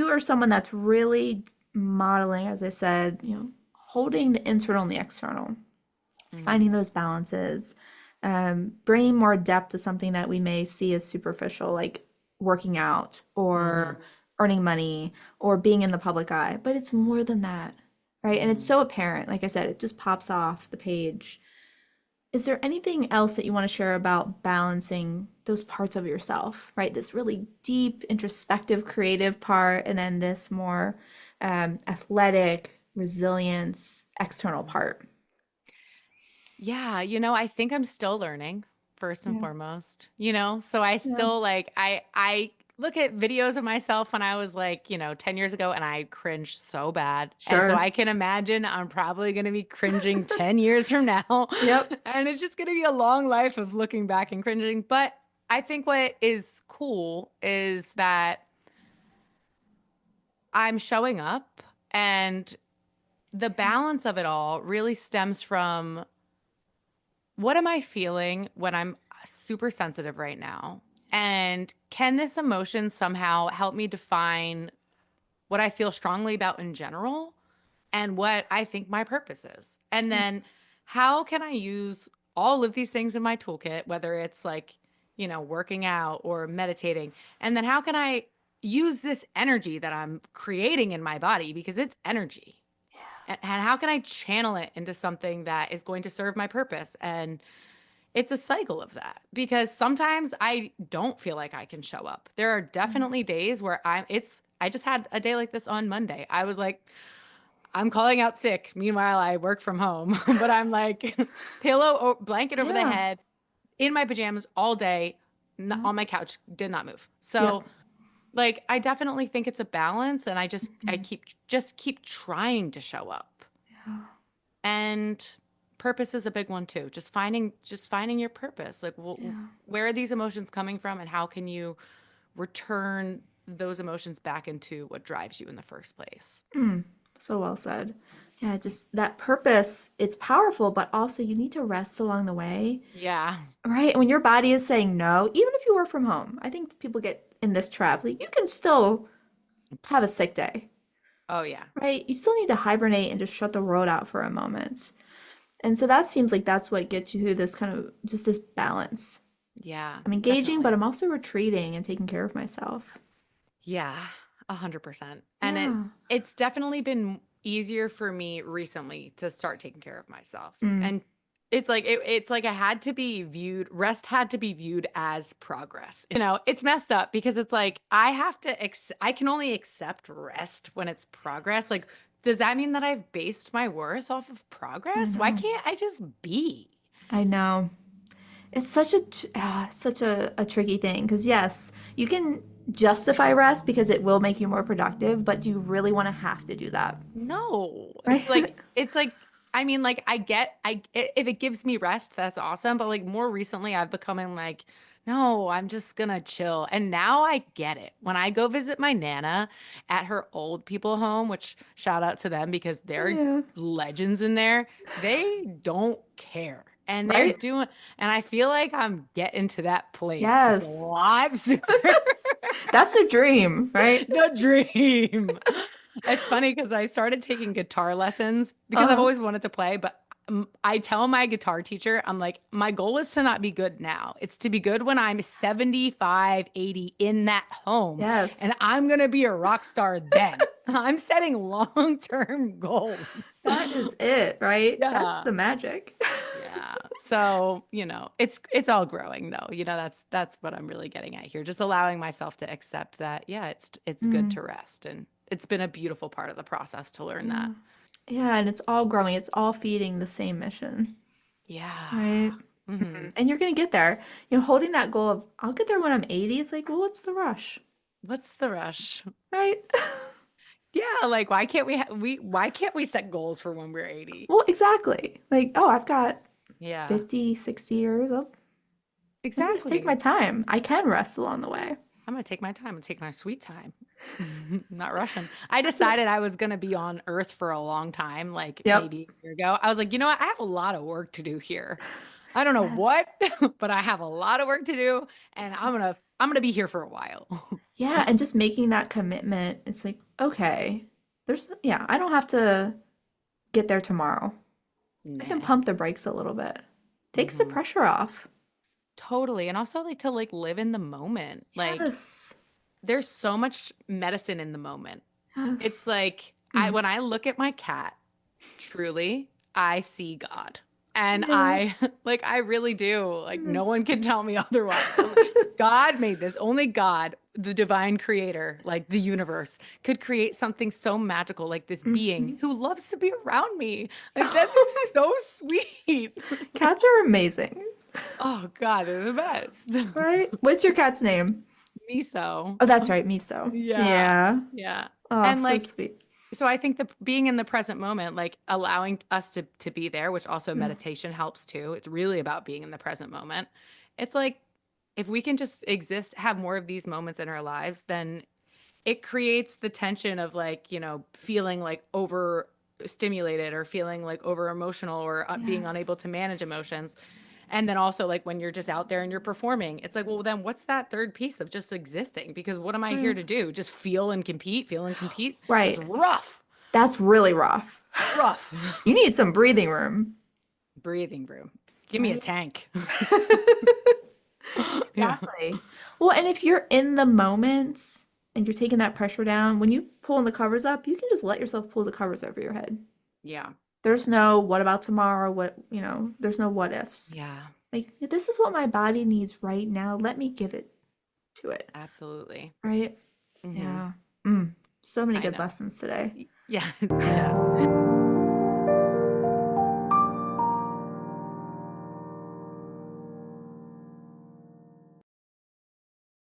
you are someone that's really modeling, as I said, holding the internal and the external, Mhm. finding those balances, bringing more depth to something that we may see as superficial, like working out or Mhm. earning money or being in the public eye. But it's more than that, right? And it's Mhm. so apparent. Like I said, it just pops off the page. Is there anything else that you want to share about balancing those parts of yourself, right? This really deep, introspective, creative part, and then this more athletic, resilience, external part? Yeah, I think I'm still learning first and Yeah. foremost, so I Yeah. still I look at videos of myself when I was like, 10 years ago and I cringed so bad. And so Sure. I can imagine I'm probably going to be cringing 10 years from now. Yep. And it's just going to be a long life of looking back and cringing. But I think what is cool is that I'm showing up and the balance of it all really stems from what am I feeling when I'm super sensitive right now? And can this emotion somehow help me define what I feel strongly about in general and what I think my purpose is? And then Yes. how can I use all of these things in my toolkit, whether it's like, working out or meditating? And then how can I use this energy that I'm creating in my body because it's energy? And how can I channel it into something that is going to serve my purpose? And it's a cycle of that because sometimes I don't feel like I can show up. There are Yeah. definitely days where I just had a day like this on Monday. I was like, I'm calling out sick. Meanwhile, I work from home, but I'm like blanket over the Yeah. head in my pajamas all day Yep. on my couch, did not move. Yep. So, like, I definitely think it's a balance and I Mhm. keep trying to show up. Yeah. And purpose is a big one too. Just finding your purpose. Like Yeah. where are these emotions coming from and how can you return those emotions back into what drives you in the first place? Mm. So well said. Yeah, just that purpose, it's powerful, but also you need to rest along the way, Yeah. right? When your body is saying no, even if you work from home, I think people get in this trap. Like you can still have a sick day, Oh yeah. right? You still need to hibernate and just shut the world out for a moment. And so that seems like that's what gets you through this kind of just this balance. Yeah, I'm engaging, but definitely. I'm also retreating and taking care of myself. Yeah, 100%. And Yeah. it's definitely been easier for me recently to start taking care of myself. Mm. And it's like rest had to be viewed as progress. It's messed up because it's like I can only accept rest when it's progress. Like, does that mean that I've based my worth off of I progress? Why know. can't I just be? I know. It's such a tricky thing because yes, you can justify rest because it will make you more productive, but do you really want to have to do that? No. Right? It's like I mean like if it gives me rest, that's awesome, but like more recently I've becoming like no, I'm just gonna chill. And now I get it. When I go visit my Nana at her old people home, which shout out to them because they're Yeah. legends in there, they don't care. And they're Right? doing, and I feel like I'm getting to that place just a Yes. lot sooner. That's a dream, right? The dream. It's funny because I started taking guitar lessons because I've Uh-huh. always wanted to play, but I tell my guitar teacher, I'm like, my goal is to not be good now. It's to be good when I'm 75, 80 in that home, and Yes. I'm going to be a rock star then. I'm setting long-term goals. That is it, right? That's Yeah. the magic. Yeah. So, it's all growing though. That's what I'm really getting at here. Just allowing myself to accept that, yeah, it's good Mm, to rest. And it's been a beautiful part of the process to learn that. yeah. Yeah, and it's all growing. It's all feeding the same mission, Yeah. right? Hmm. And you're gonna get there. Holding that goal of I'll get there when I'm 80, it's like, well, what's the rush? What's the rush? Right? Yeah, like why can't we set goals for when we're 80? Well, exactly. Like, oh, I've got Yeah. 50, 60 years. Let me just take my Exactly. time. I can rest along the way. I'm gonna take my time. I'm gonna take my sweet time. Not rushing. I That's it. decided I was gonna be on Earth for a long time, like Yep. maybe a year ago. I was like, you know what? I have a lot of work to do here. I don't know what, Yes. but I have a lot of work to do, and Yes. I'm gonna be here for a while. Yeah, and just making that commitment, it's like, okay, yeah, I don't have to get there tomorrow. I can Nah. pump the brakes a little bit. Takes the Hmm. pressure off. Totally. And also like to like live in the moment. Like Yes. there's so much medicine in the moment. It's Yes. like Mm. when I look at my cat, truly, I see God. And I Yes. like I really do. Like no Yes. one can tell me otherwise. I'm like, God made this. Only God, the divine creator, like the universe, could create something so magical like this being Mhm. who loves to be around me. Like that's just so sweet. Cats are amazing, Oh God, they're the best. right? What's your cat's name? Miso. Oh, that's right, Miso. Yeah. Yeah. Yeah. Oh, And so like sweet. so I think the being in the present moment, like allowing us to be there, which also Mm. meditation helps too. It's really about being in the present moment. It's like if we can just exist, have more of these moments in our lives, then it creates the tension of like, feeling like over stimulated or feeling like over emotional or being Yes. unable to manage emotions. And then also like when you're just out there and you're performing, it's like, well, then what's that third piece of just existing? Because what am I here Right. to do? Just feel and compete? That's Right. rough. That's really rough. Rough. You need some breathing room, Breathing room. Give me a right? tank. Yeah. Exactly. Well, and if you're in the moment and you're taking that pressure down, when you pulling the covers up, you can just let yourself pull the covers over your head. Yeah. There's no what about tomorrow, there's no what ifs. Yeah. Like, this is what my body needs right now. Let me give it to it, Absolutely. right? Hmm. Yeah. Mm. So many I good know. lessons today. Yes. Yes.